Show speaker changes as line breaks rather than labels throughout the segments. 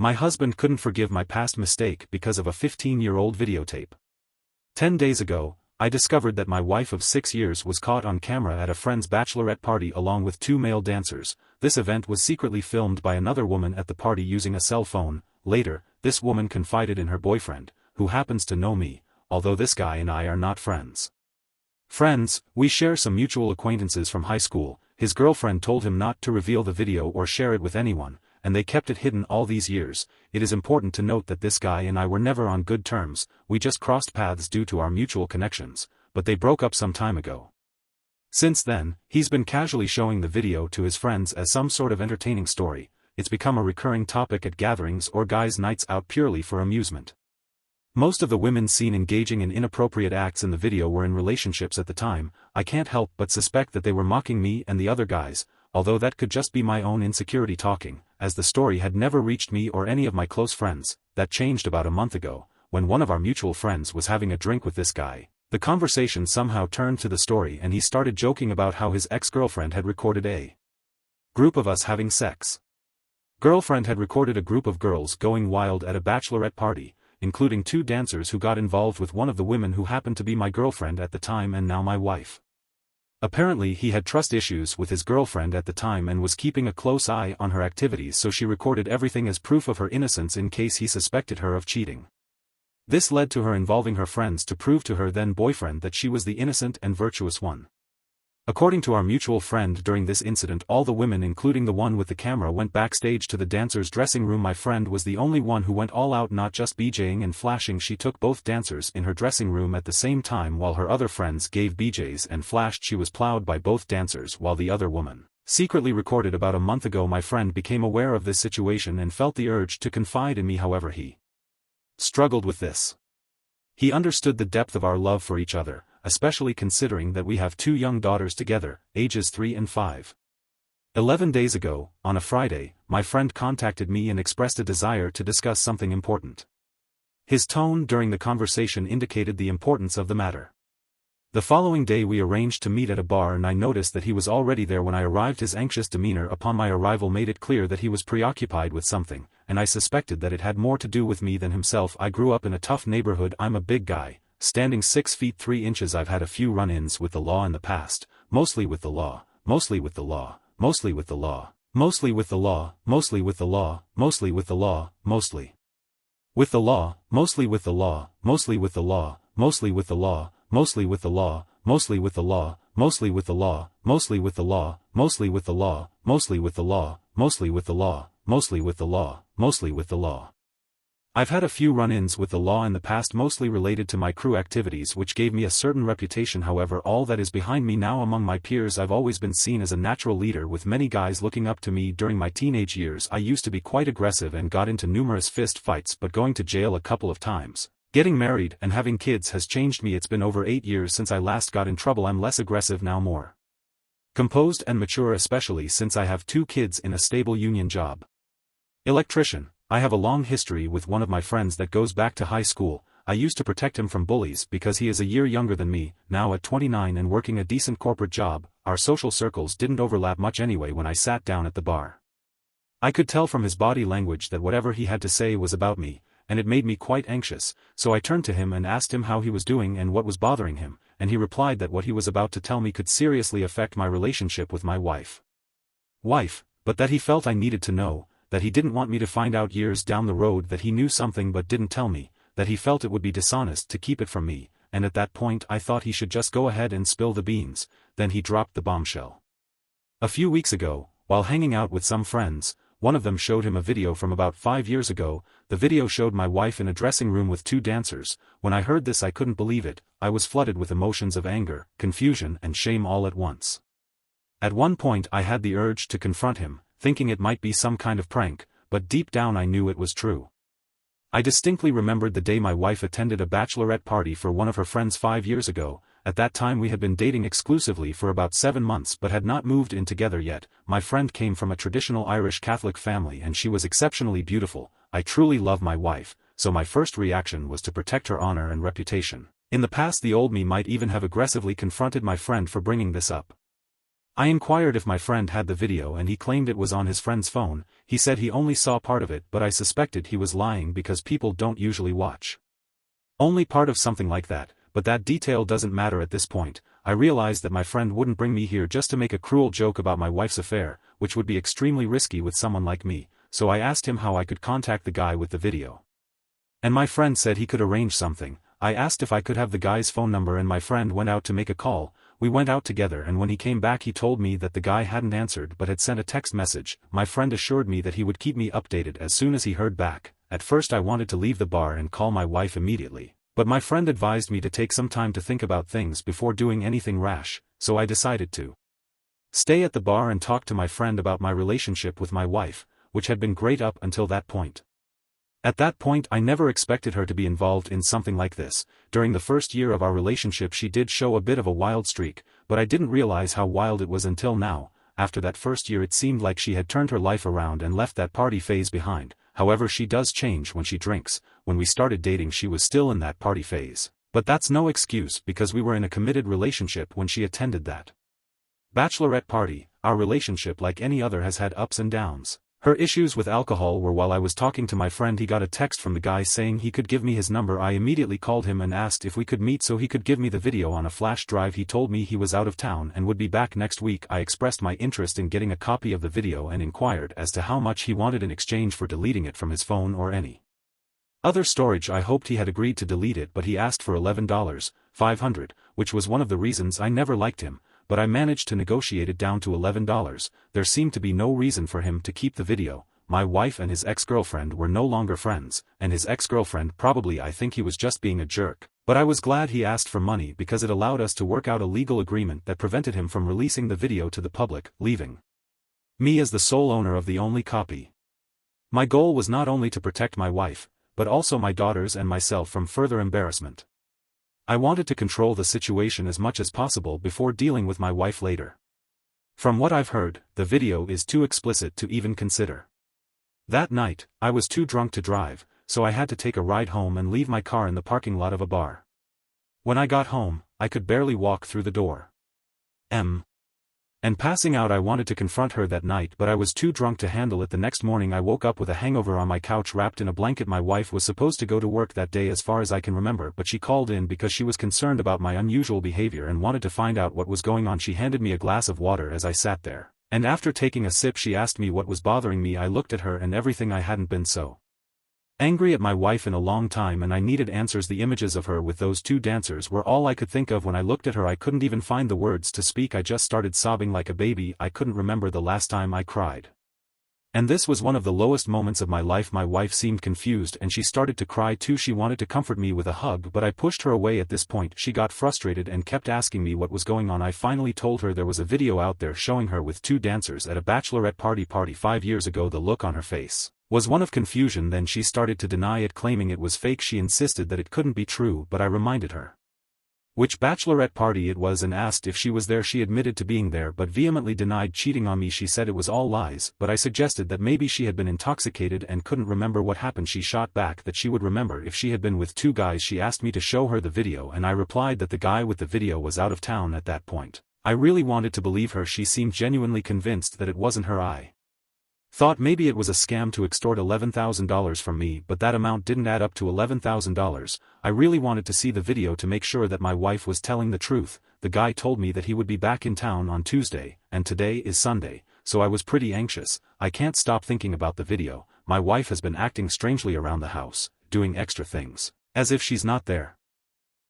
My husband couldn't forgive my past mistake because of a 15-year-old videotape. 10 days ago, I discovered that my wife of 6 years was caught on camera at a friend's bachelorette party along with 2 male dancers. This event was secretly filmed by another woman at the party using a cell phone. Later, this woman confided in her boyfriend, who happens to know me, although this guy and I are not friends. Friends, we share some mutual acquaintances from high school. His girlfriend told him not to reveal the video or share it with anyone, and they kept it hidden all these years. It is important to note that this guy and I were never on good terms, we just crossed paths due to our mutual connections, but they broke up some time ago. Since then, he's been casually showing the video to his friends as some sort of entertaining story. It's become a recurring topic at gatherings or guys' nights out purely for amusement. Most of the women seen engaging in inappropriate acts in the video were in relationships at the time. I can't help but suspect that they were mocking me and the other guys, although that could just be my own insecurity talking, as the story had never reached me or any of my close friends. That changed about a month ago, when one of our mutual friends was having a drink with this guy. The conversation somehow turned to the story and he started joking about how his ex-girlfriend had recorded a group of us having sex. Girlfriend had recorded a group of girls going wild at a bachelorette party, including 2 dancers who got involved with one of the women who happened to be my girlfriend at the time and now my wife. Apparently he had trust issues with his girlfriend at the time and was keeping a close eye on her activities, so she recorded everything as proof of her innocence in case he suspected her of cheating. This led to her involving her friends to prove to her then boyfriend that she was the innocent and virtuous one. According to our mutual friend, during this incident all the women including the one with the camera went backstage to the dancers' dressing room. My friend was the only one who went all out, not just BJing and flashing. She took both dancers in her dressing room at the same time while her other friends gave BJs and flashed. She was plowed by both dancers while the other woman secretly recorded. About a month ago my friend became aware of this situation and felt the urge to confide in me, however he struggled with this. He understood the depth of our love for each other, especially considering that we have 2 young daughters together, ages 3 and 5. 11 days ago, on a Friday, my friend contacted me and expressed a desire to discuss something important. His tone during the conversation indicated the importance of the matter. The following day we arranged to meet at a bar and I noticed that he was already there when I arrived. His anxious demeanor upon my arrival made it clear that he was preoccupied with something, and I suspected that it had more to do with me than himself. I grew up in a tough neighborhood. I'm a big guy, standing 6 feet 3 inches. I've had a few run-ins with the law in the past, mostly with the law, mostly with the law, mostly with the law, mostly with the law, mostly with the law, mostly with the law, mostly with the law, mostly with the law, mostly with the law, mostly with the law, mostly with the law, mostly with the law, mostly with the law, mostly with the law, mostly with the law, mostly with the law, mostly with the law, mostly with the law, mostly with the law. I've had a few run-ins with the law in the past, mostly related to my crew activities, which gave me a certain reputation. However, all that is behind me now. Among my peers I've always been seen as a natural leader, with many guys looking up to me. During my teenage years I used to be quite aggressive and got into numerous fist fights, but going to jail a couple of times. Getting married and having kids has changed me. It's been over 8 years since I last got in trouble. I'm less aggressive now, more composed and mature, especially since I have 2 kids in a stable union job. Electrician. I have a long history with one of my friends that goes back to high school. I used to protect him from bullies because he is a year younger than me. Now at 29 and working a decent corporate job, our social circles didn't overlap much anyway. When I sat down at the bar, I could tell from his body language that whatever he had to say was about me, and it made me quite anxious. So I turned to him and asked him how he was doing and what was bothering him, and he replied that what he was about to tell me could seriously affect my relationship with my wife, but that he felt I needed to know, that he didn't want me to find out years down the road that he knew something but didn't tell me, that he felt it would be dishonest to keep it from me, and at that point I thought he should just go ahead and spill the beans. Then he dropped the bombshell. A few weeks ago, while hanging out with some friends, one of them showed him a video from about 5 years ago. The video showed my wife in a dressing room with 2 dancers. When I heard this I couldn't believe it. I was flooded with emotions of anger, confusion and shame all at once. At one point I had the urge to confront him, thinking it might be some kind of prank, but deep down I knew it was true. I distinctly remembered the day my wife attended a bachelorette party for one of her friends 5 years ago. At that time we had been dating exclusively for about 7 months but had not moved in together yet. My friend came from a traditional Irish Catholic family and she was exceptionally beautiful. I truly love my wife, so my first reaction was to protect her honor and reputation. In the past the old me might even have aggressively confronted my friend for bringing this up. I inquired if my friend had the video and he claimed it was on his friend's phone. He said he only saw part of it, but I suspected he was lying because people don't usually watch only part of something like that, but that detail doesn't matter at this point. I realized that my friend wouldn't bring me here just to make a cruel joke about my wife's affair, which would be extremely risky with someone like me, so I asked him how I could contact the guy with the video. And my friend said he could arrange something. I asked if I could have the guy's phone number and my friend went out to make a call. We went out together and when he came back he told me that the guy hadn't answered but had sent a text message. My friend assured me that he would keep me updated as soon as he heard back. At first I wanted to leave the bar and call my wife immediately, but my friend advised me to take some time to think about things before doing anything rash, so I decided to stay at the bar and talk to my friend about my relationship with my wife, which had been great up until that point. At that point I never expected her to be involved in something like this. During the first year of our relationship she did show a bit of a wild streak, but I didn't realize how wild it was until now. After that first year it seemed like she had turned her life around and left that party phase behind. However, she does change when she drinks. When we started dating she was still in that party phase. But that's no excuse because we were in a committed relationship when she attended that bachelorette party. Our relationship, like any other, has had ups and downs. Her issues with alcohol were while I was talking to my friend he got a text from the guy saying he could give me his number. I immediately called him and asked if we could meet so he could give me the video on a flash drive. He told me he was out of town and would be back next week. I expressed my interest in getting a copy of the video and inquired as to how much he wanted in exchange for deleting it from his phone or any other storage. I hoped he had agreed to delete it, but he asked for $11,500, which was one of the reasons I never liked him. But I managed to negotiate it down to $11. There seemed to be no reason for him to keep the video. My wife and his ex-girlfriend were no longer friends, and his ex-girlfriend probably I think he was just being a jerk. But I was glad he asked for money because it allowed us to work out a legal agreement that prevented him from releasing the video to the public, leaving me as the sole owner of the only copy. My goal was not only to protect my wife, but also my daughters and myself from further embarrassment. I wanted to control the situation as much as possible before dealing with my wife later. From what I've heard, the video is too explicit to even consider. That night, I was too drunk to drive, so I had to take a ride home and leave my car in the parking lot of a bar. When I got home, I could barely walk through the door. And passing out. I wanted to confront her that night but I was too drunk to handle it. The next morning I woke up with a hangover on my couch wrapped in a blanket. My wife was supposed to go to work that day as far as I can remember, but she called in because she was concerned about my unusual behavior and wanted to find out what was going on. She handed me a glass of water as I sat there, and after taking a sip she asked me what was bothering me. I looked at her and everything. I hadn't been so angry at my wife in a long time and I needed answers. The images of her with those two dancers were all I could think of. When I looked at her I couldn't even find the words to speak. I just started sobbing like a baby. I couldn't remember the last time I cried. And this was one of the lowest moments of my life. My wife seemed confused and she started to cry too. She wanted to comfort me with a hug but I pushed her away. At this point she got frustrated and kept asking me what was going on. I finally told her there was a video out there showing her with two dancers at a bachelorette party 5 years ago. The look on her face was one of confusion. Then she started to deny it, claiming it was fake. She insisted that it couldn't be true, but I reminded her which bachelorette party it was and asked if she was there. She admitted to being there but vehemently denied cheating on me. She said it was all lies, but I suggested that maybe she had been intoxicated and couldn't remember what happened. She shot back that she would remember if she had been with two guys. She asked me to show her the video and I replied that the guy with the video was out of town at that point. I really wanted to believe her. She seemed genuinely convinced that it wasn't her. I thought maybe it was a scam to extort $11,000 from me, but that amount didn't add up to $11,000. I really wanted to see the video to make sure that my wife was telling the truth. The guy told me that he would be back in town on Tuesday, and today is Sunday, so I was pretty anxious. I can't stop thinking about the video. My wife has been acting strangely around the house, doing extra things, as if she's not there.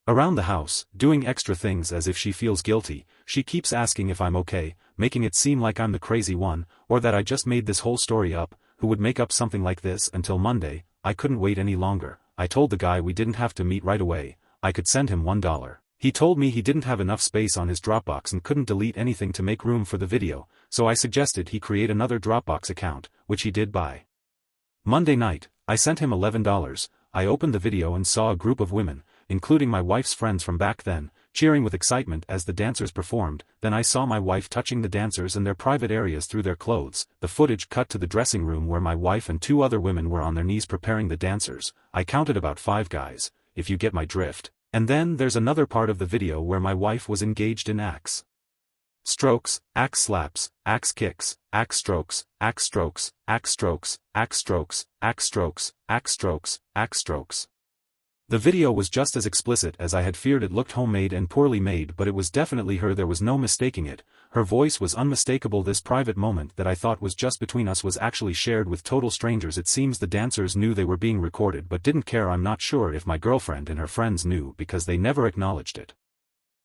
Around the house, doing extra things as if she feels guilty. She keeps asking if I'm okay, making it seem like I'm the crazy one, or that I just made this whole story up. Who would make up something like this? Until Monday, I couldn't wait any longer. I told the guy we didn't have to meet right away. I could send him $1. He told me he didn't have enough space on his Dropbox and couldn't delete anything to make room for the video, so I suggested he create another Dropbox account, which he did by Monday night. I sent him $11. I opened the video and saw a group of women, including my wife's friends from back then, cheering with excitement as the dancers performed. Then I saw my wife touching the dancers in their private areas through their clothes. The footage cut to the dressing room where my wife and two other women were on their knees preparing the dancers. I counted about 5 guys, if you get my drift. And then there's another part of the video where my wife was engaged in acts Strokes, axe slaps, axe kicks, axe strokes, axe strokes, axe strokes, axe strokes, axe strokes, axe strokes, axe strokes. The video was just as explicit as I had feared. It looked homemade and poorly made, but it was definitely her. There was no mistaking it. Her voice was unmistakable. This private moment that I thought was just between us was actually shared with total strangers. It seems the dancers knew they were being recorded but didn't care. I'm not sure if my girlfriend and her friends knew because they never acknowledged it.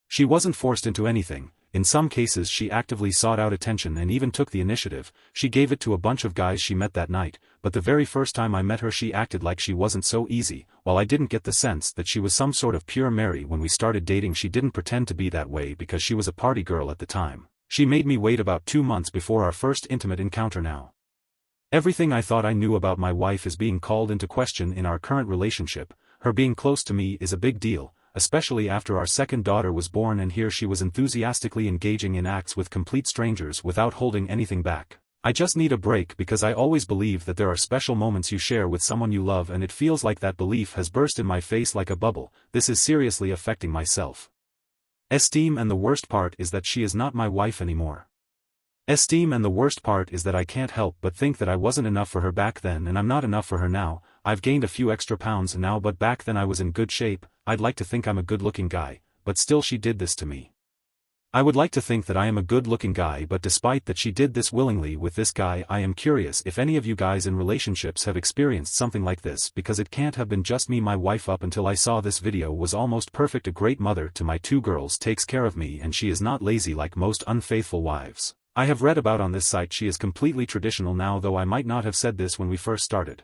She wasn't forced into anything. In some cases she actively sought out attention and even took the initiative. She gave it to a bunch of guys she met that night, but the very first time I met her she acted like she wasn't so easy. While I didn't get the sense that she was some sort of pure Mary when we started dating, she didn't pretend to be that way because she was a party girl at the time. She made me wait about 2 months before our first intimate encounter. Now, everything I thought I knew about my wife is being called into question in our current relationship. Her being close to me is a big deal, especially after our second daughter was born, and here she was enthusiastically engaging in acts with complete strangers without holding anything back. I just need a break because I always believe that there are special moments you share with someone you love, and it feels like that belief has burst in my face like a bubble. This is seriously affecting my self-esteem, and the worst part is that she is not my wife anymore. And the worst part is that I can't help but think that I wasn't enough for her back then and I'm not enough for her now. I've gained a few extra pounds now, but back then I was in good shape. I'd like to think I'm a good-looking guy, but still she did this to me. I would like to think that I am a good-looking guy, but despite that she did this willingly with this guy. I am curious if any of you guys in relationships have experienced something like this, because it can't have been just me. My wife up until I saw this video was almost perfect, a great mother to my 2 girls, takes care of me, and she is not lazy like most unfaithful wives I have read about on this site. She is completely traditional now, though I might not have said this when we first started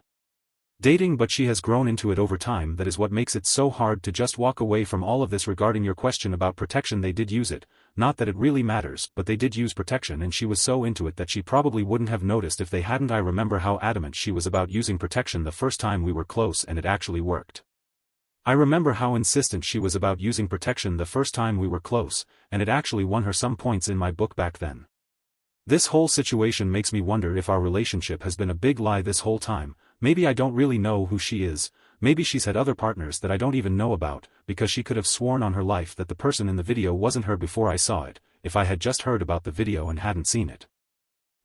dating, but she has grown into it over time. That is what makes it so hard to just walk away from all of this. Regarding your question about protection, they did use it. Not that it really matters, but they did use protection, and she was so into it that she probably wouldn't have noticed if they hadn't. I remember how adamant she was about using protection the first time we were close, and it actually worked. I remember how insistent she was about using protection the first time we were close, and it actually won her some points in my book back then. This whole situation makes me wonder if our relationship has been a big lie this whole time. Maybe I don't really know who she is. Maybe she's had other partners that I don't even know about, because she could have sworn on her life that the person in the video wasn't her before I saw it, if I had just heard about the video and hadn't seen it.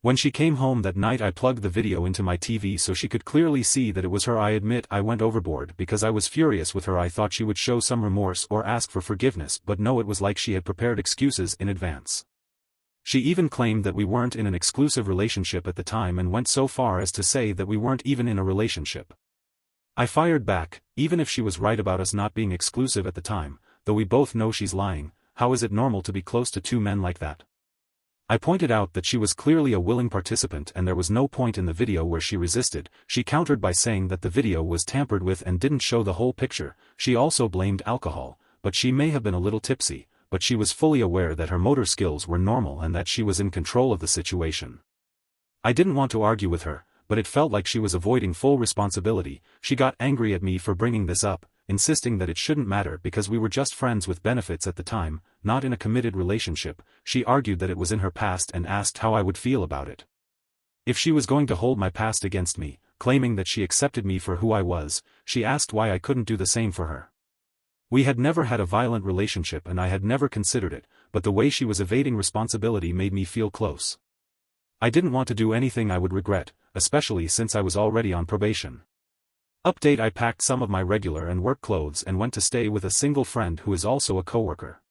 When she came home that night, I plugged the video into my TV so she could clearly see that it was her. I admit I went overboard because I was furious with her. I thought she would show some remorse or ask for forgiveness, but no, it was like she had prepared excuses in advance. She even claimed that we weren't in an exclusive relationship at the time, and went so far as to say that we weren't even in a relationship. I fired back. Even if she was right about us not being exclusive at the time, though we both know she's lying, how is it normal to be close to 2 men like that? I pointed out that she was clearly a willing participant and there was no point in the video where she resisted. She countered by saying that the video was tampered with and didn't show the whole picture. She also blamed alcohol, but she may have been a little tipsy, but she was fully aware that her motor skills were normal and that she was in control of the situation. I didn't want to argue with her, but it felt like she was avoiding full responsibility. She got angry at me for bringing this up, insisting that it shouldn't matter because we were just friends with benefits at the time, not in a committed relationship. She argued that it was in her past and asked how I would feel about it. If she was going to hold my past against me, claiming that she accepted me for who I was, she asked why I couldn't do the same for her. We had never had a violent relationship and I had never considered it, but the way she was evading responsibility made me feel close. I didn't want to do anything I would regret, especially since I was already on probation. Update: I packed some of my regular and work clothes and went to stay with a single friend who is also a coworker.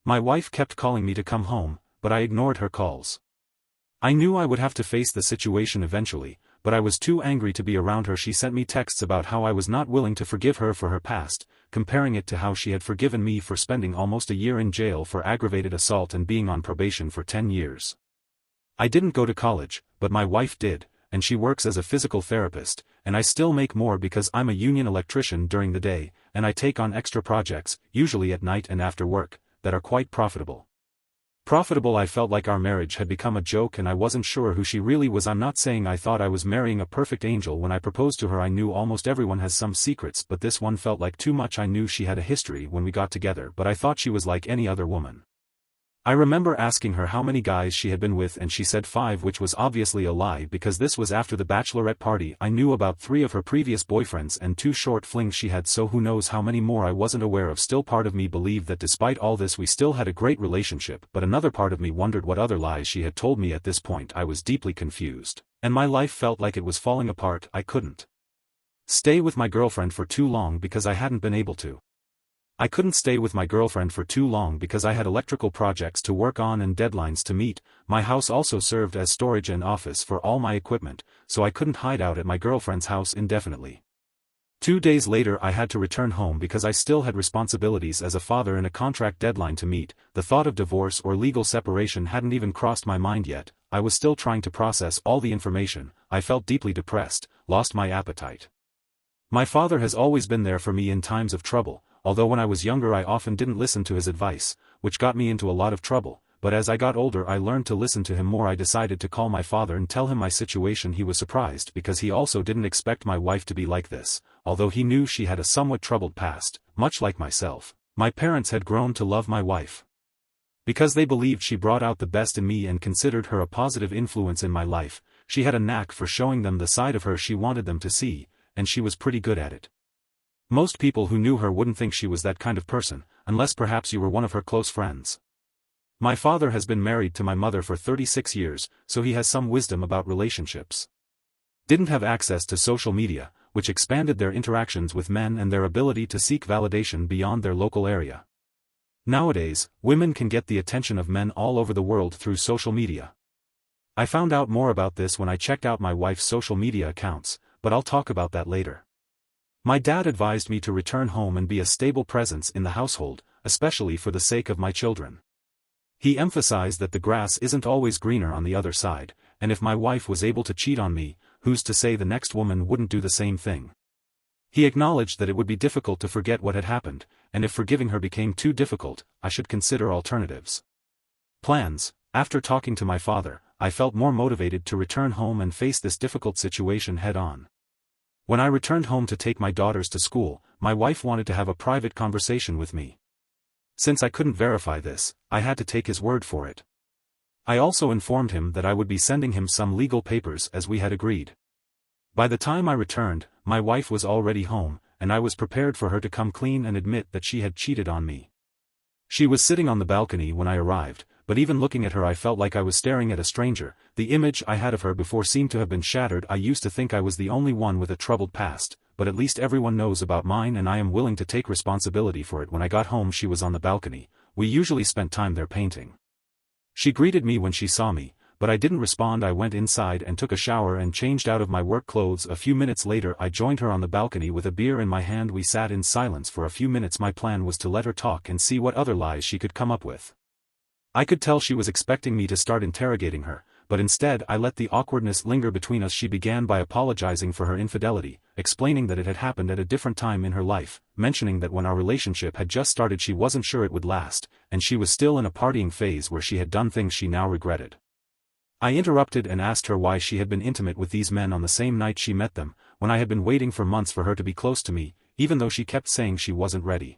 My wife kept calling me to come home, but I ignored her calls. I knew I would have to face the situation eventually, but I was too angry to be around her. She sent me texts about how I was not willing to forgive her for her past, comparing it to how she had forgiven me for spending almost a year in jail for aggravated assault and being on probation for 10 years. I didn't go to college, but my wife did, and she works as a physical therapist, and I still make more because I'm a union electrician during the day, and I take on extra projects, usually at night and after work, that are quite profitable. I felt like our marriage had become a joke and I wasn't sure who she really was. I'm not saying I thought I was marrying a perfect angel when I proposed to her. I knew almost everyone has some secrets, but this one felt like too much. I knew she had a history when we got together, but I thought she was like any other woman. I remember asking her how many guys she had been with and she said 5, which was obviously a lie because this was after the bachelorette party. I knew about 3 of her previous boyfriends and 2 short flings she had, so who knows how many more I wasn't aware of. Still, part of me believed that despite all this we still had a great relationship, but another part of me wondered what other lies she had told me. At this point I was deeply confused, and my life felt like it was falling apart. I couldn't stay with my girlfriend for too long because I hadn't been able to. I couldn't stay with my girlfriend for too long because I had electrical projects to work on and deadlines to meet. My house also served as storage and office for all my equipment, so I couldn't hide out at my girlfriend's house indefinitely. 2 days later I had to return home because I still had responsibilities as a father and a contract deadline to meet. The thought of divorce or legal separation hadn't even crossed my mind yet. I was still trying to process all the information. I felt deeply depressed, lost my appetite. My father has always been there for me in times of trouble. Although when I was younger I often didn't listen to his advice, which got me into a lot of trouble, but as I got older I learned to listen to him more. I decided to call my father and tell him my situation. He was surprised because he also didn't expect my wife to be like this, although he knew she had a somewhat troubled past. Much like myself, my parents had grown to love my wife because they believed she brought out the best in me and considered her a positive influence in my life. She had a knack for showing them the side of her she wanted them to see, and she was pretty good at it. Most people who knew her wouldn't think she was that kind of person, unless perhaps you were one of her close friends. My father has been married to my mother for 36 years, so he has some wisdom about relationships. Didn't have access to social media, which expanded their interactions with men and their ability to seek validation beyond their local area. Nowadays, women can get the attention of men all over the world through social media. I found out more about this when I checked out my wife's social media accounts, but I'll talk about that later. My dad advised me to return home and be a stable presence in the household, especially for the sake of my children. He emphasized that the grass isn't always greener on the other side, and if my wife was able to cheat on me, who's to say the next woman wouldn't do the same thing? He acknowledged that it would be difficult to forget what had happened, and if forgiving her became too difficult, I should consider alternatives. Plans. After talking to my father, I felt more motivated to return home and face this difficult situation head-on. When I returned home to take my daughters to school, my wife wanted to have a private conversation with me. Since I couldn't verify this, I had to take his word for it. I also informed him that I would be sending him some legal papers as we had agreed. By the time I returned, my wife was already home, and I was prepared for her to come clean and admit that she had cheated on me. She was sitting on the balcony when I arrived, but even looking at her I felt like I was staring at a stranger. The image I had of her before seemed to have been shattered. I used to think I was the only one with a troubled past, but at least everyone knows about mine and I am willing to take responsibility for it. When I got home she was on the balcony. We usually spent time there painting. She greeted me when she saw me, but I didn't respond. I went inside and took a shower and changed out of my work clothes. A few minutes later I joined her on the balcony with a beer in my hand. We sat in silence for a few minutes. My plan was to let her talk and see what other lies she could come up with. I could tell she was expecting me to start interrogating her, but instead I let the awkwardness linger between us. She began by apologizing for her infidelity, explaining that it had happened at a different time in her life, mentioning that when our relationship had just started she wasn't sure it would last, and she was still in a partying phase where she had done things she now regretted. I interrupted and asked her why she had been intimate with these men on the same night she met them, when I had been waiting for months for her to be close to me, even though she kept saying she wasn't ready.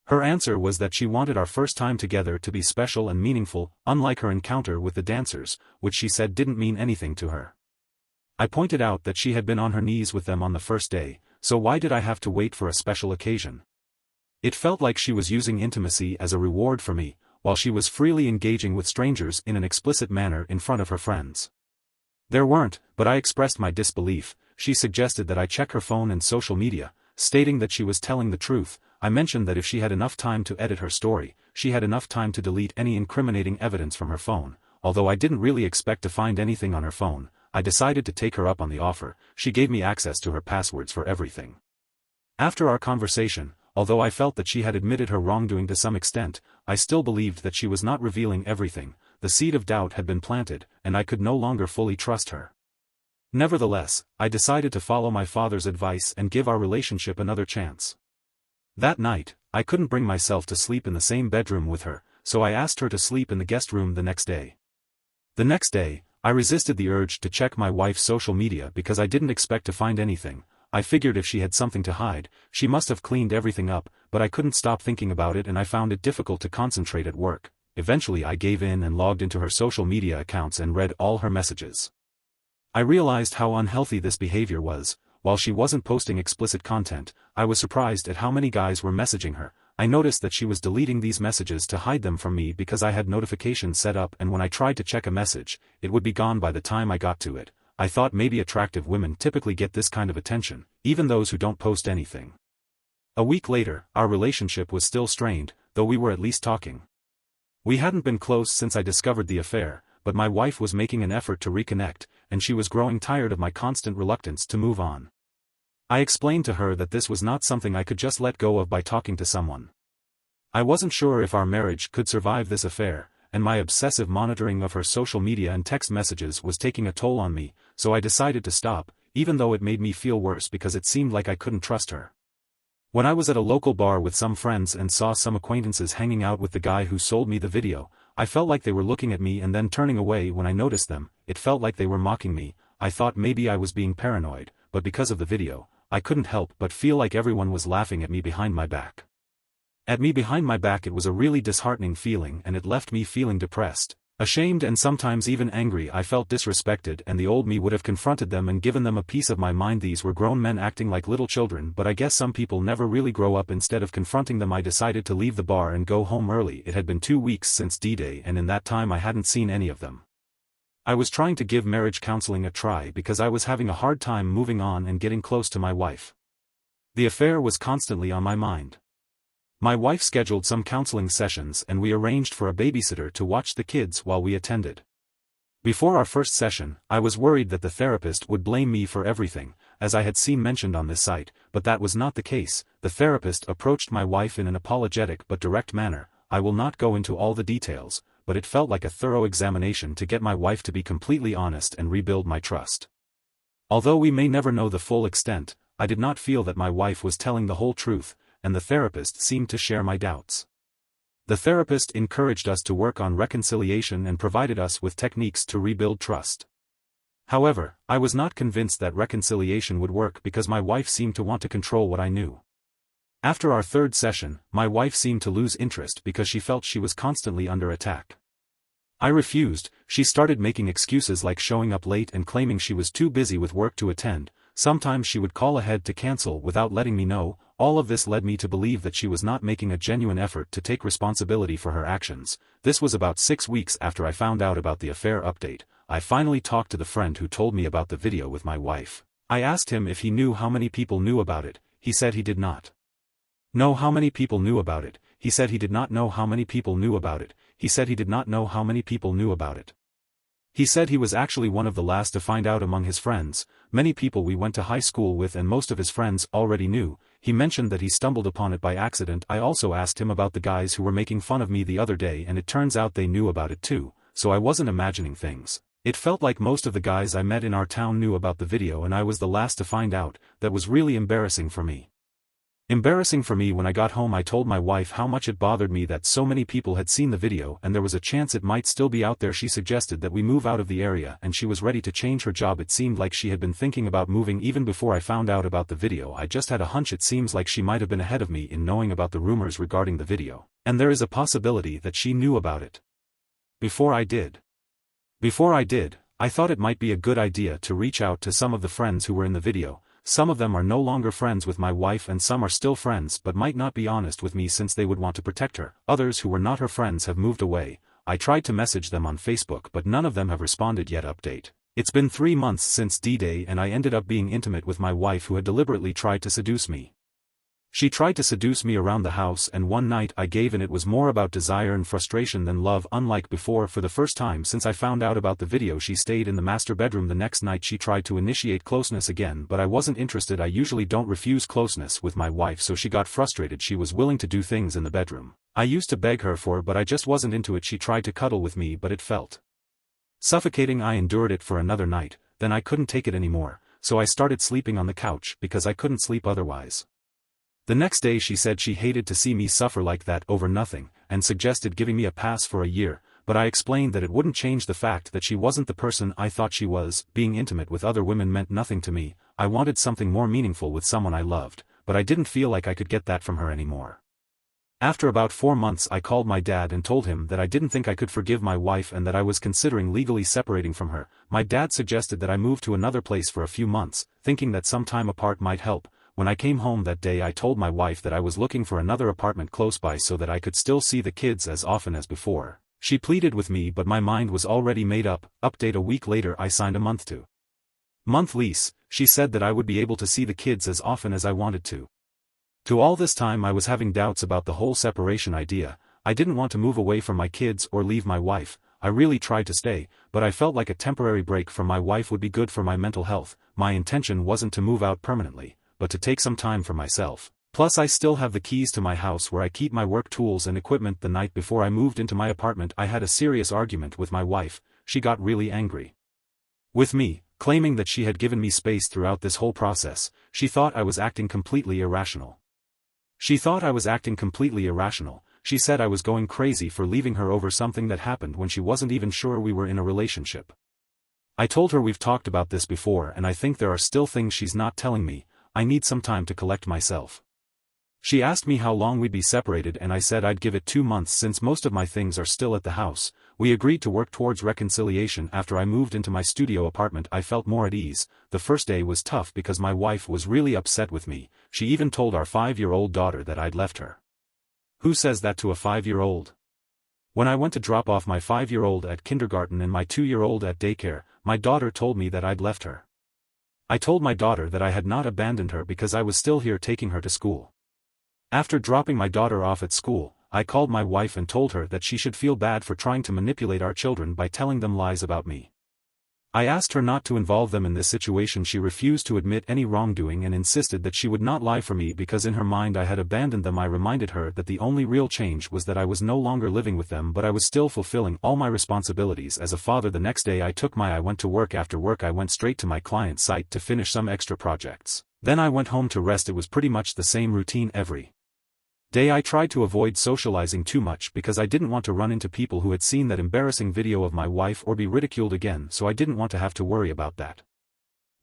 Her answer was that she wanted our first time together to be special and meaningful, unlike her encounter with the dancers, which she said didn't mean anything to her. I pointed out that she had been on her knees with them on the first day, so why did I have to wait for a special occasion? It felt like she was using intimacy as a reward for me, while she was freely engaging with strangers in an explicit manner in front of her friends. There weren't, but I expressed my disbelief. She suggested that I check her phone and social media, stating that she was telling the truth. I mentioned that if she had enough time to edit her story, she had enough time to delete any incriminating evidence from her phone. Although I didn't really expect to find anything on her phone, I decided to take her up on the offer. She gave me access to her passwords for everything. After our conversation, although I felt that she had admitted her wrongdoing to some extent, I still believed that she was not revealing everything. The seed of doubt had been planted, and I could no longer fully trust her. Nevertheless, I decided to follow my father's advice and give our relationship another chance. That night, I couldn't bring myself to sleep in the same bedroom with her, so I asked her to sleep in the guest room the next day. The next day, I resisted the urge to check my wife's social media because I didn't expect to find anything. I figured if she had something to hide, she must have cleaned everything up, but I couldn't stop thinking about it and I found it difficult to concentrate at work. Eventually I gave in and logged into her social media accounts and read all her messages. I realized how unhealthy this behavior was. While she wasn't posting explicit content, I was surprised at how many guys were messaging her. I noticed that she was deleting these messages to hide them from me because I had notifications set up, and when I tried to check a message, it would be gone by the time I got to it. I thought maybe attractive women typically get this kind of attention, even those who don't post anything. A week later, our relationship was still strained, though we were at least talking. We hadn't been close since I discovered the affair, but my wife was making an effort to reconnect, and she was growing tired of my constant reluctance to move on. I explained to her that this was not something I could just let go of by talking to someone. I wasn't sure if our marriage could survive this affair, and my obsessive monitoring of her social media and text messages was taking a toll on me, so I decided to stop, even though it made me feel worse because it seemed like I couldn't trust her. When I was at a local bar with some friends and saw some acquaintances hanging out with the guy who sold me the video, I felt like they were looking at me and then turning away when I noticed them. It felt like they were mocking me. I thought maybe I was being paranoid, but because of the video, I couldn't help but feel like everyone was laughing at me behind my back. At me behind my back. It was a really disheartening feeling, and it left me feeling depressed, ashamed, and sometimes even angry. I felt disrespected, and the old me would have confronted them and given them a piece of my mind. These were grown men acting like little children, but I guess some people never really grow up. Instead of confronting them, I decided to leave the bar and go home early. It had been 2 weeks since D-Day, and in that time I hadn't seen any of them. I was trying to give marriage counseling a try because I was having a hard time moving on and getting close to my wife. The affair was constantly on my mind. My wife scheduled some counseling sessions, and we arranged for a babysitter to watch the kids while we attended. Before our first session, I was worried that the therapist would blame me for everything, as I had seen mentioned on this site, but that was not the case. The therapist approached my wife in an apologetic but direct manner. I will not go into all the details, but it felt like a thorough examination to get my wife to be completely honest and rebuild my trust. Although we may never know the full extent, I did not feel that my wife was telling the whole truth, and the therapist seemed to share my doubts. The therapist encouraged us to work on reconciliation and provided us with techniques to rebuild trust. However, I was not convinced that reconciliation would work because my wife seemed to want to control what I knew. After our third session, my wife seemed to lose interest because she felt she was constantly under attack. I refused. She started making excuses like showing up late and claiming she was too busy with work to attend. Sometimes she would call ahead to cancel without letting me know. All of this led me to believe that she was not making a genuine effort to take responsibility for her actions. This was about 6 weeks after I found out about the affair update. I finally talked to the friend who told me about the video with my wife. I asked him if he knew how many people knew about it. He said he did not know how many people knew about it. He said he did not know how many people knew about it. He said he did not know how many people knew about it. He said he was actually one of the last to find out among his friends. Many people we went to high school with and most of his friends already knew. He mentioned that he stumbled upon it by accident. I also asked him about the guys who were making fun of me the other day, and it turns out they knew about it too, so I wasn't imagining things. It felt like most of the guys I met in our town knew about the video and I was the last to find out. That was really embarrassing for me. When I got home, I told my wife how much it bothered me that so many people had seen the video and there was a chance it might still be out there. She suggested that we move out of the area and she was ready to change her job. It seemed like she had been thinking about moving even before I found out about the video. I just had a hunch. It seems like she might have been ahead of me in knowing about the rumors regarding the video, and there is a possibility that she knew about it before I did. I thought it might be a good idea to reach out to some of the friends who were in the video. Some of them are no longer friends with my wife and some are still friends but might not be honest with me since they would want to protect her. Others who were not her friends have moved away. I tried to message them on Facebook but none of them have responded yet. Update. It's been 3 months since D-Day and I ended up being intimate with my wife, who had deliberately tried to seduce me. She tried to seduce me around the house, and one night I gave in. It was more about desire and frustration than love. Unlike before, for the first time since I found out about the video, she stayed in the master bedroom. The next night she tried to initiate closeness again, but I wasn't interested. I usually don't refuse closeness with my wife, so she got frustrated. She was willing to do things in the bedroom I used to beg her for, but I just wasn't into it. She tried to cuddle with me but it felt suffocating. I endured it for another night, then I couldn't take it anymore, so I started sleeping on the couch because I couldn't sleep otherwise. The next day she said she hated to see me suffer like that over nothing, and suggested giving me a pass for a year, but I explained that it wouldn't change the fact that she wasn't the person I thought she was. Being intimate with other women meant nothing to me. I wanted something more meaningful with someone I loved, but I didn't feel like I could get that from her anymore. After about 4 months I called my dad and told him that I didn't think I could forgive my wife and that I was considering legally separating from her. My dad suggested that I move to another place for a few months, thinking that some time apart might help. When I came home that day I told my wife that I was looking for another apartment close by so that I could still see the kids as often as before. She pleaded with me but my mind was already made up. Update: a week later I signed a month lease. She said that I would be able to see the kids as often as I wanted to. To all this time I was having doubts about the whole separation idea. I didn't want to move away from my kids or leave my wife. I really tried to stay, but I felt like a temporary break from my wife would be good for my mental health. My intention wasn't to move out permanently, but to take some time for myself. Plus I still have the keys to my house where I keep my work tools and equipment. The night before I moved into my apartment I had a serious argument with my wife. She got really angry with me, claiming that she had given me space throughout this whole process. She thought I was acting completely irrational. She said I was going crazy for leaving her over something that happened when she wasn't even sure we were in a relationship. I told her we've talked about this before and I think there are still things she's not telling me. I need some time to collect myself. She asked me how long we'd be separated and I said I'd give it 2 months since most of my things are still at the house. We agreed to work towards reconciliation. After I moved into my studio apartment I felt more at ease. The first day was tough because my wife was really upset with me. She even told our 5-year-old daughter that I'd left her. Who says that to a 5-year-old? When I went to drop off my 5-year-old at kindergarten and my 2-year-old at daycare, my daughter told me that I'd left her. I told my daughter that I had not abandoned her because I was still here taking her to school. After dropping my daughter off at school, I called my wife and told her that she should feel bad for trying to manipulate our children by telling them lies about me. I asked her not to involve them in this situation. She refused to admit any wrongdoing and insisted that she would not lie for me because in her mind I had abandoned them. I reminded her that the only real change was that I was no longer living with them but I was still fulfilling all my responsibilities as a father. The next day I went to work. After work I went straight to my client site to finish some extra projects. Then I went home to rest. It was pretty much the same routine every day. I tried to avoid socializing too much because I didn't want to run into people who had seen that embarrassing video of my wife or be ridiculed again, so I didn't want to have to worry about that.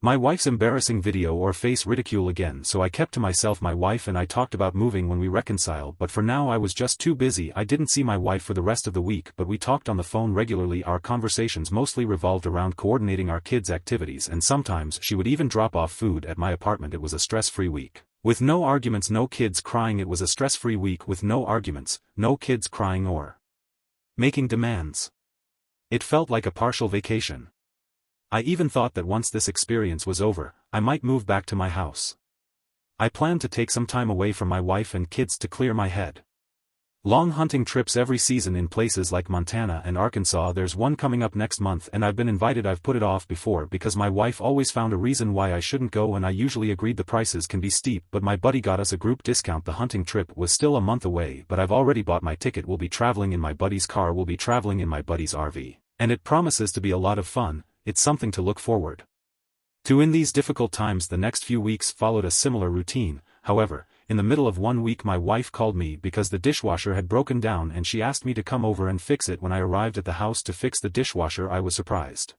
My wife's embarrassing video or face ridicule again, so I kept to myself. My wife and I talked about moving when we reconciled, but for now I was just too busy. I didn't see my wife for the rest of the week, but we talked on the phone regularly. Our conversations mostly revolved around coordinating our kids' activities and sometimes she would even drop off food at my apartment. It was a stress-free week. With no arguments, no kids crying. It was a stress-free week with no arguments, no kids crying or making demands. It felt like a partial vacation. I even thought that once this experience was over, I might move back to my house. I planned to take some time away from my wife and kids to clear my head. Long hunting trips every season in places like Montana and Arkansas. There's one coming up next month and I've been invited. I've put it off before because my wife always found a reason why I shouldn't go and I usually agreed. The prices can be steep but my buddy got us a group discount. The hunting trip was still a month away but I've already bought my ticket. We'll be traveling in my buddy's car. We'll be traveling in my buddy's RV. And it promises to be a lot of fun. It's something to look forward to in these difficult times. The next few weeks followed a similar routine. However, in the middle of one week my wife called me because the dishwasher had broken down and she asked me to come over and fix it. When I arrived at the house to fix the dishwasher I was surprised.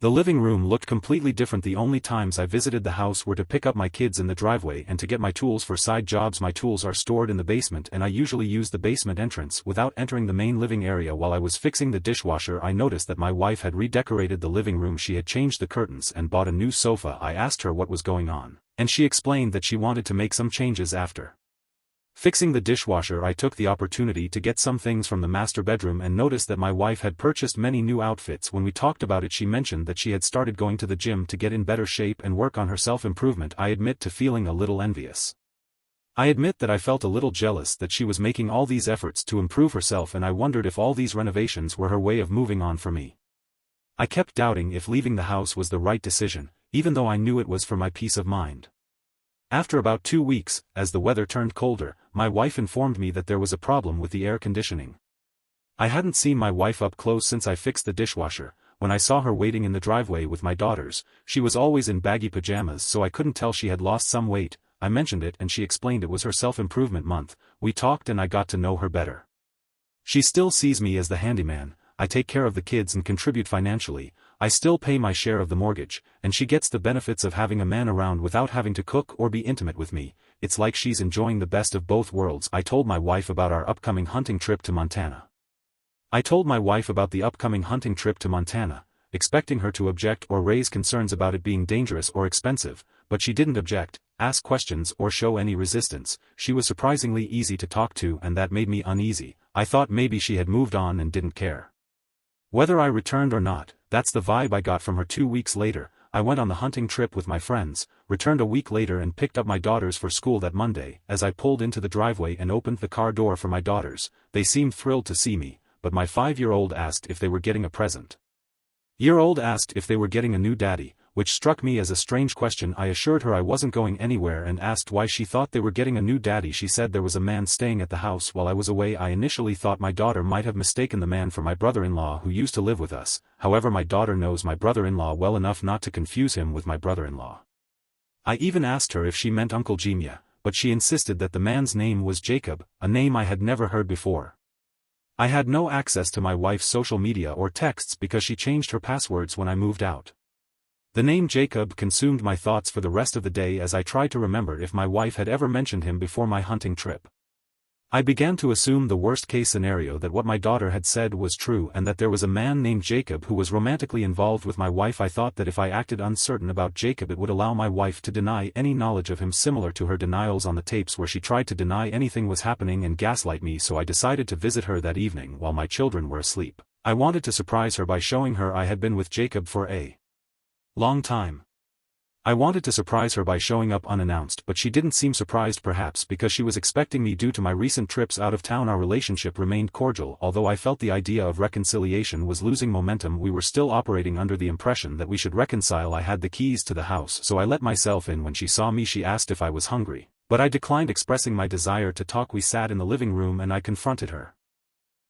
The living room looked completely different. The only times I visited the house were to pick up my kids in the driveway and to get my tools for side jobs. My tools are stored in the basement and I usually use the basement entrance without entering the main living area. While I was fixing the dishwasher I noticed that my wife had redecorated the living room. She had changed the curtains and bought a new sofa. I asked her what was going on, and she explained that she wanted to make some changes. After fixing the dishwasher I took the opportunity to get some things from the master bedroom and noticed that my wife had purchased many new outfits. When we talked about it she mentioned that she had started going to the gym to get in better shape and work on her self-improvement. I admit to feeling a little envious. I admit that I felt a little jealous that she was making all these efforts to improve herself and I wondered if all these renovations were her way of moving on for me. I kept doubting if leaving the house was the right decision, even though I knew it was for my peace of mind. After about 2 weeks, as the weather turned colder, my wife informed me that there was a problem with the air conditioning. I hadn't seen my wife up close since I fixed the dishwasher. When I saw her waiting in the driveway with my daughters, she was always in baggy pajamas so I couldn't tell she had lost some weight. I mentioned it and she explained it was her self-improvement month. We talked and I got to know her better. She still sees me as the handyman. I take care of the kids and contribute financially. I still pay my share of the mortgage, and she gets the benefits of having a man around without having to cook or be intimate with me. it's like she's enjoying the best of both worlds. I told my wife about our upcoming hunting trip to Montana. I told my wife about the upcoming hunting trip to Montana, expecting her to object or raise concerns about it being dangerous or expensive, but she didn't object, ask questions or show any resistance. She was surprisingly easy to talk to, and that made me uneasy. I thought maybe she had moved on and didn't care. Whether I returned or not, that's the vibe I got from her. 2 weeks later, I went on the hunting trip with my friends, returned a week later and picked up my daughters for school that Monday. As I pulled into the driveway and opened the car door for my daughters, they seemed thrilled to see me, but my 5-year-old asked if they were getting a present. Year-old asked if they were getting a new daddy, which struck me as a strange question. I assured her I wasn't going anywhere and asked why she thought they were getting a new daddy. She said there was a man staying at the house while I was away. I initially thought my daughter might have mistaken the man for my brother-in-law who used to live with us. However, my daughter knows my brother-in-law well enough not to confuse him with my brother-in-law. I even asked her if she meant Uncle Jimmy, but she insisted that the man's name was Jacob, a name I had never heard before. I had no access to my wife's social media or texts because she changed her passwords when I moved out. The name Jacob consumed my thoughts for the rest of the day as I tried to remember if my wife had ever mentioned him before my hunting trip. I began to assume the worst-case scenario, that what my daughter had said was true and that there was a man named Jacob who was romantically involved with my wife. I thought that if I acted uncertain about Jacob it would allow my wife to deny any knowledge of him, similar to her denials on the tapes where she tried to deny anything was happening and gaslight me. So I decided to visit her that evening while my children were asleep. I wanted to surprise her by showing her I had been with Jacob for a long time. I wanted to surprise her by showing up unannounced, but she didn't seem surprised, perhaps because she was expecting me due to my recent trips out of town. Our relationship remained cordial, although I felt the idea of reconciliation was losing momentum. We were still operating under the impression that we should reconcile. I had the keys to the house, so I let myself in. When she saw me, she asked if I was hungry, but I declined expressing my desire to talk. We sat in the living room and I confronted her.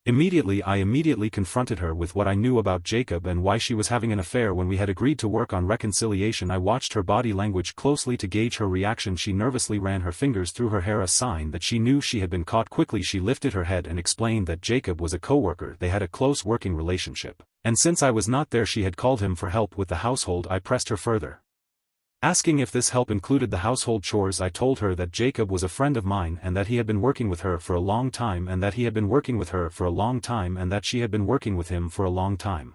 I immediately confronted her with what I knew about Jacob and why she was having an affair. When we had agreed to work on reconciliation, I watched her body language closely to gauge her reaction. She nervously ran her fingers through her hair, a sign that she knew she had been caught. Quickly she lifted her head and explained that Jacob was a co-worker. They had a close working relationship, and since I was not there she had called him for help with the household. I pressed her further, asking if this help included the household chores. I told her that Jacob was a friend of mine and that he had been working with her for a long time, and that he had been working with her for a long time, and that she had been working with him for a long time.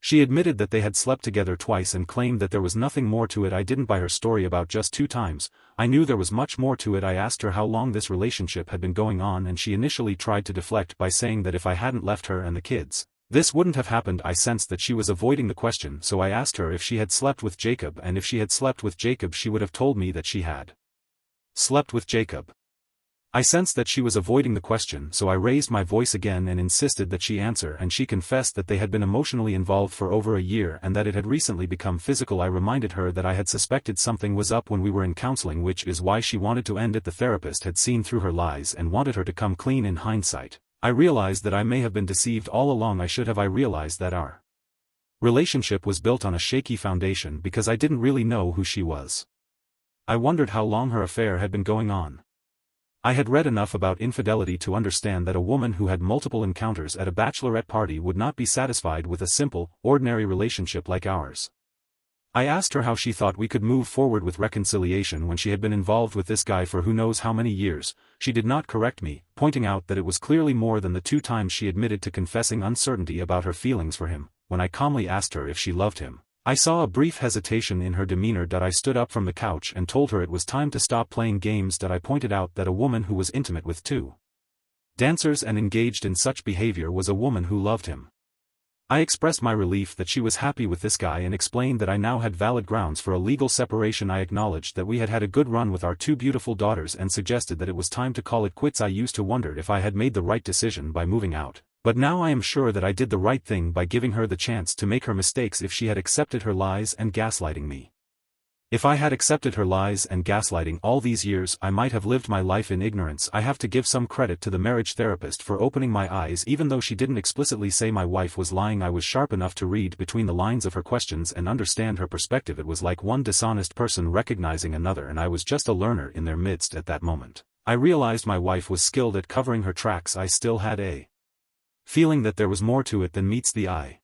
She admitted that they had slept together twice and claimed that there was nothing more to it. I didn't buy her story about just 2 times. I knew there was much more to it. I asked her how long this relationship had been going on, and she initially tried to deflect by saying that if I hadn't left her and the kids, this wouldn't have happened. I sensed that she was avoiding the question, so I asked her if she had slept with Jacob, and if she had slept with Jacob she would have told me that she had slept with Jacob. I sensed that she was avoiding the question, so I raised my voice again and insisted that she answer, and she confessed that they had been emotionally involved for over a year and that it had recently become physical. I reminded her that I had suspected something was up when we were in counseling, which is why she wanted to end it. The therapist had seen through her lies and wanted her to come clean. In hindsight, I realized that I may have been deceived all along. I should have. I realized that our relationship was built on a shaky foundation because I didn't really know who she was. I wondered how long her affair had been going on. I had read enough about infidelity to understand that a woman who had multiple encounters at a bachelorette party would not be satisfied with a simple, ordinary relationship like ours. I asked her how she thought we could move forward with reconciliation when she had been involved with this guy for who knows how many years. She did not correct me, pointing out that it was clearly more than the 2 times she admitted to confessing uncertainty about her feelings for him. When I calmly asked her if she loved him, I saw a brief hesitation in her demeanor. I stood up from the couch and told her it was time to stop playing games. I pointed out that a woman who was intimate with 2 dancers and engaged in such behavior was a woman who loved him. I expressed my relief that she was happy with this guy and explained that I now had valid grounds for a legal separation. I acknowledged that we had had a good run with our 2 beautiful daughters and suggested that it was time to call it quits. I used to wonder if I had made the right decision by moving out, but now I am sure that I did the right thing by giving her the chance to make her mistakes. If she had accepted her lies and gaslighting me, if I had accepted her lies and gaslighting all these years, I might have lived my life in ignorance. I have to give some credit to the marriage therapist for opening my eyes. Even though she didn't explicitly say my wife was lying, I was sharp enough to read between the lines of her questions and understand her perspective. It was like one dishonest person recognizing another, and I was just a learner in their midst at that moment. I realized my wife was skilled at covering her tracks. I still had a feeling that there was more to it than meets the eye.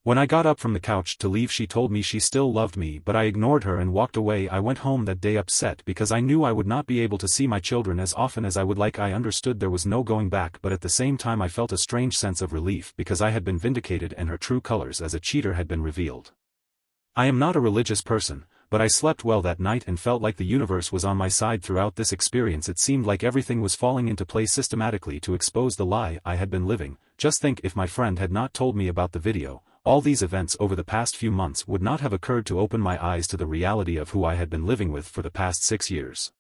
When I got up from the couch to leave, she told me she still loved me, but I ignored her and walked away. I went home that day upset because I knew I would not be able to see my children as often as I would like. I understood there was no going back, but at the same time I felt a strange sense of relief because I had been vindicated and her true colors as a cheater had been revealed. I am not a religious person, but I slept well that night and felt like the universe was on my side throughout this experience. It seemed like everything was falling into place systematically to expose the lie I had been living. Just think, if my friend had not told me about the video, all these events over the past few months would not have occurred to open my eyes to the reality of who I had been living with for the past 6 years.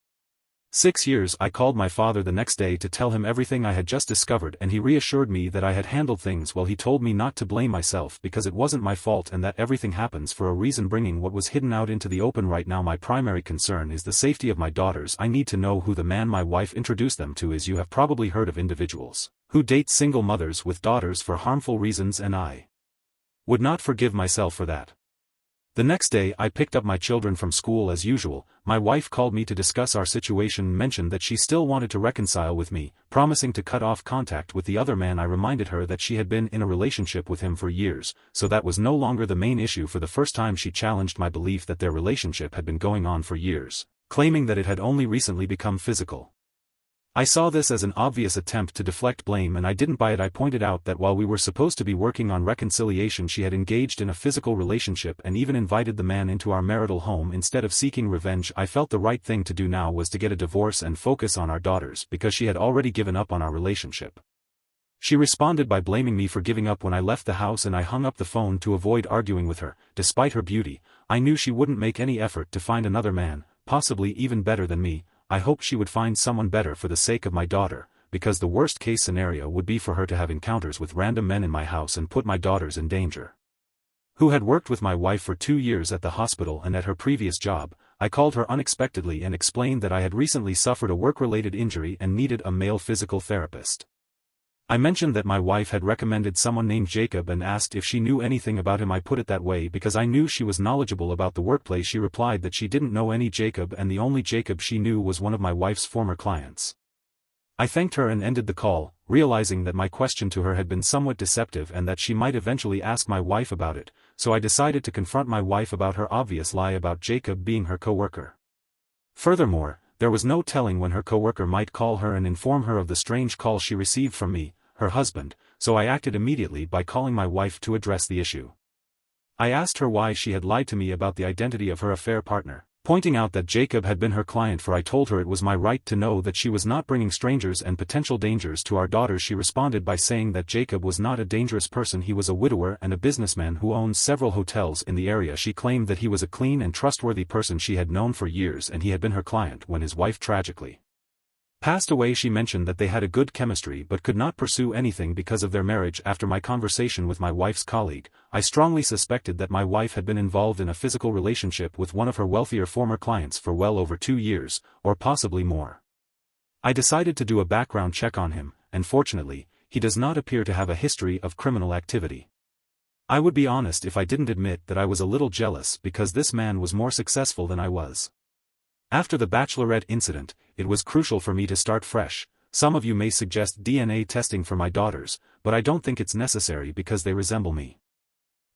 6 years. I called my father the next day to tell him everything I had just discovered, and he reassured me that I had handled things well. He told me not to blame myself because it wasn't my fault and that everything happens for a reason. Bringing what was hidden out into the open right now, my primary concern is the safety of my daughters. I need to know who the man my wife introduced them to is. You have probably heard of individuals who date single mothers with daughters for harmful reasons, and I would not forgive myself for that. The next day I picked up my children from school as usual. My wife called me to discuss our situation, mentioned that she still wanted to reconcile with me, promising to cut off contact with the other man. I reminded her that she had been in a relationship with him for years, so that was no longer the main issue. For the first time she challenged my belief that their relationship had been going on for years, claiming that it had only recently become physical. I saw this as an obvious attempt to deflect blame, and I didn't buy it. I pointed out that while we were supposed to be working on reconciliation, she had engaged in a physical relationship and even invited the man into our marital home instead of seeking revenge. I felt the right thing to do now was to get a divorce and focus on our daughters because she had already given up on our relationship. She responded by blaming me for giving up when I left the house, and I hung up the phone to avoid arguing with her. Despite her beauty, I knew she wouldn't make any effort to find another man, possibly even better than me. I hoped she would find someone better for the sake of my daughter, because the worst-case scenario would be for her to have encounters with random men in my house and put my daughters in danger. Who had worked with my wife for 2 years at the hospital and at her previous job, I called her unexpectedly and explained that I had recently suffered a work-related injury and needed a male physical therapist. I mentioned that my wife had recommended someone named Jacob and asked if she knew anything about him. I put it that way because I knew she was knowledgeable about the workplace. She replied that she didn't know any Jacob, and the only Jacob she knew was one of my wife's former clients. I thanked her and ended the call, realizing that my question to her had been somewhat deceptive and that she might eventually ask my wife about it, so I decided to confront my wife about her obvious lie about Jacob being her co-worker. Furthermore, there was no telling when her co-worker might call her and inform her of the strange call she received from me, her husband, so I acted immediately by calling my wife to address the issue. I asked her why she had lied to me about the identity of her affair partner, pointing out that Jacob had been her client, for I told her it was my right to know that she was not bringing strangers and potential dangers to our daughters. She responded by saying that Jacob was not a dangerous person. He was a widower and a businessman who owns several hotels in the area. She claimed that he was a clean and trustworthy person she had known for years, and he had been her client when his wife tragically passed away. She mentioned that they had a good chemistry but could not pursue anything because of their marriage. After my conversation with my wife's colleague, I strongly suspected that my wife had been involved in a physical relationship with one of her wealthier former clients for well over 2 years, or possibly more. I decided to do a background check on him, and fortunately, he does not appear to have a history of criminal activity. I would be honest if I didn't admit that I was a little jealous because this man was more successful than I was. After the Bachelorette incident, it was crucial for me to start fresh. Some of you may suggest DNA testing for my daughters, but I don't think it's necessary because they resemble me.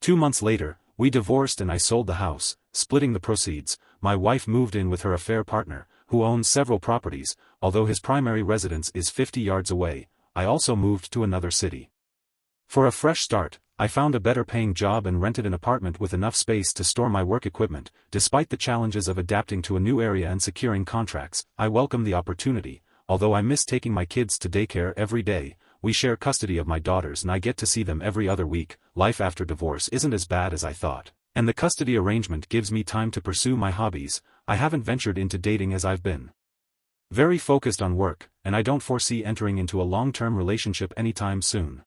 2 months later, we divorced and I sold the house, splitting the proceeds. My wife moved in with her affair partner, who owns several properties. Although his primary residence is 50 yards away, I also moved to another city. For a fresh start, I found a better-paying job and rented an apartment with enough space to store my work equipment. Despite the challenges of adapting to a new area and securing contracts, I welcome the opportunity. Although I miss taking my kids to daycare every day, we share custody of my daughters and I get to see them every other week. Life after divorce isn't as bad as I thought, and the custody arrangement gives me time to pursue my hobbies. I haven't ventured into dating as I've been very focused on work, and I don't foresee entering into a long-term relationship anytime soon.